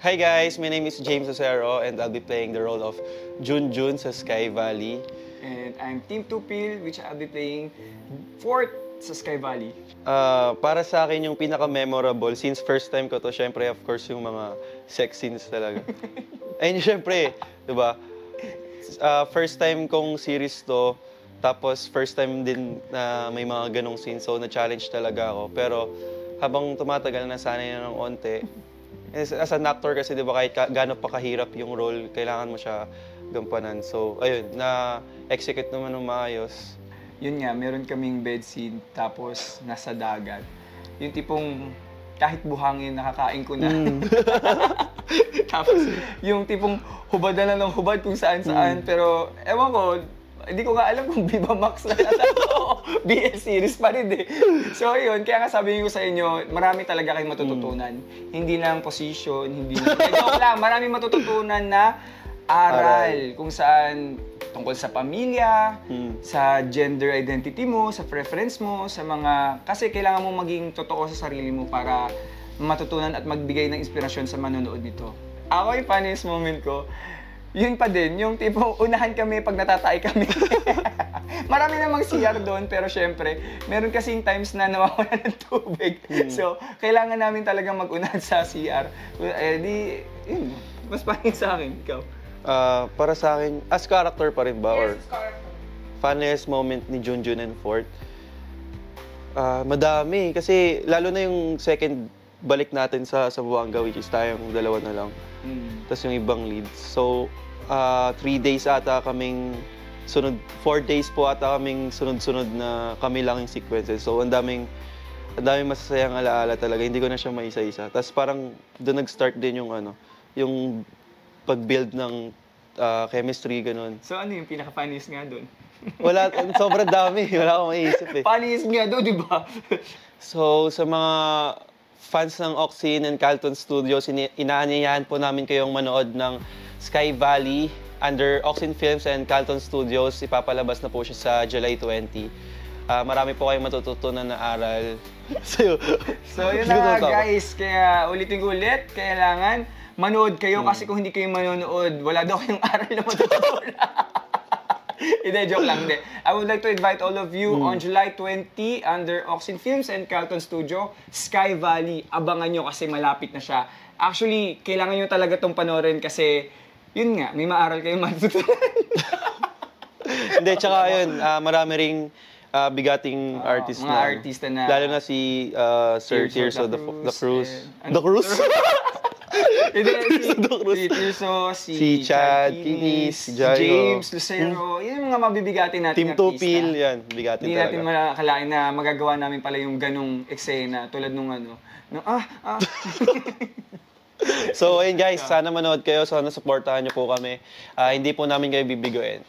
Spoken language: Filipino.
Hi guys, my name is James Ocero and I'll be playing the role of Junjun sa Sky Valley. And I'm Team Tupil, which I'll be playing fourth sa Sky Valley. Para sa akin yung pinaka-memorable, since first time ko to, syempre of course yung mga sex scenes talaga. And syempre, diba, first time kong series to, tapos first time din na may mga ganong scenes, so na-challenge talaga ako. Pero habang tumatagal, nasanay na ng onte. As an actor kasi, di ba, kahit gaano pa kahirap yung role, kailangan mo siya gampanan. So, ayun, na-execute naman ng maayos. Yun nga, meron kaming bed scene, tapos nasa dagat. Yung tipong kahit buhangin, nakakain ko na. Tapos yung tipong hubad na ng hubad kung saan-saan. Pero ewan ko, hindi ko nga alam kung Viva Max na o BS series pa rin eh. So yun, kaya nga sabi ko sa inyo, marami talaga kayong matututunan. Hindi lang position, hindi lang... Joke lang, marami matututunan na aral kung saan tungkol sa pamilya, sa gender identity mo, sa preference mo, sa mga... Kasi kailangan mo maging totoo sa sarili mo para matutunan at magbigay ng inspirasyon sa manonood nito. Ako, yung funniest moment ko, yun pa din, yung tipong unahan kami pag natatay kami. Marami namang CR doon, pero syempre, meron kasing times na nawawala ng tubig. So, kailangan namin talagang mag-unahan sa CR. Eh, yun, mas funny sa akin, ikaw. Para sa akin, as character pa rin ba? Yes, Or character. funniest moment ni Junjun and Fort? Madami. Kasi lalo na yung second balik natin sa Buanga, which is tayong dalawa na lang. Tapos yung ibang leads. So, 3 days ata kaming sunod, 4 days po ata kaming sunod-sunod na kami lang yung sequences. So, ang daming masasayang alaala talaga. Hindi ko na siya maisa-isa. Tapos parang doon nag-start din yung yung pag-build ng chemistry, ganun. So ano yung pinaka-funniest nga doon? Wala, sobrang dami. Wala akong maisip eh. Funniest nga doon, di ba? So, sa mga fans ng Oxin and Calton Studios, inaanyayahan po namin kayong manood ng Sky Valley under Oxin Films and Calton Studios. Ipapalabas na po siya sa July 20. Marami po kayong matututunan na aral. So yun na nga guys, kaya ulitin ko ulit, kailangan manood kayo kasi kung hindi kayo manonood, wala daw kayong aral na matututunan. Hindi, joke lang. Hindi. I would like to invite all of you on July 20 under Oxin Films and Calton Studio, Sky Valley. Abangan nyo kasi malapit na siya. Actually, kailangan nyo talaga itong panoorin kasi, yun nga, may maaral kayong matutunan. Hindi, tsaka yun, marami ring bigating artist mga artista na... Lalo na si Sir Tirso the Cruz. The Cruz? Si Tirso, si Chad Kinis, si James Lucero, yun yung mga mabibigatin natin Team Tupil, yan, bigatin Hindi talaga. natin makakalain na magagawa namin pala yung ganong eksena tulad nung So, ayun guys, sana manood kayo, sana supportahan niyo po kami. Hindi po namin kayo bibiguin.